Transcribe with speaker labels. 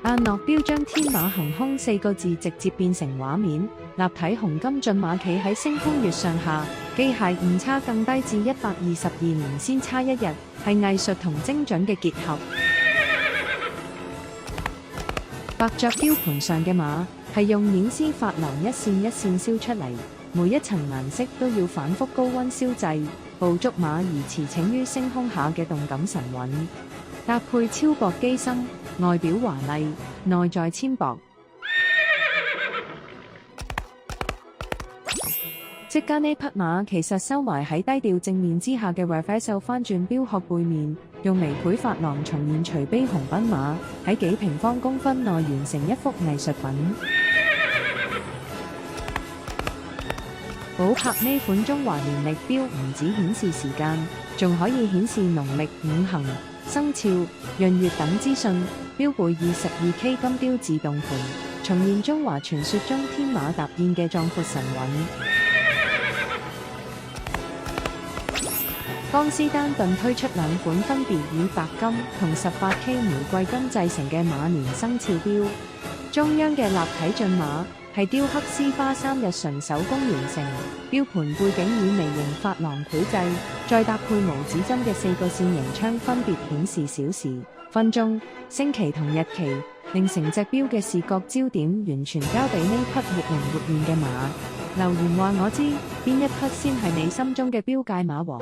Speaker 1: 阿諾標將天馬行空4個字直接變成畫面，立體紅金駿馬企喺星空月上下，機械誤差更低至122年先差1日，係藝術同精準嘅結合。白雀標盤上嘅馬係用染絲珐琅一線一線燒出嚟，每一層顏色都要反覆高溫燒製，捕捉馬兒馳騁於星空下嘅動感神韻。搭配超薄機身，外表華麗，內在纖薄。即加呢匹馬其實收埋喺低調正面之下嘅 Reverso 翻轉標殼背面，用微倍珐琅重現隨碑紅奔馬，喺幾平方公分內完成一幅藝術品。寶珀呢款中華年曆錶唔止顯示時間，仲可以顯示農曆五行、生肖、閏月等資訊，錶背以12K 金雕自動盤，重現中華傳說中天馬踏燕嘅壯闊神韻。江詩丹頓推出2款分別以白金同18K 玫瑰金製成嘅馬年生肖錶，中央嘅立體駿馬係雕刻絲花3日純手工完成，錶盤背景以微型珐琅繪製，再搭配無指針嘅4個線形窗分別顯示小時、分鐘、星期同日期，令成隻錶嘅視覺焦點完全交俾呢匹活靈活現嘅馬。留言話我知邊一匹先係你心中嘅錶界馬王。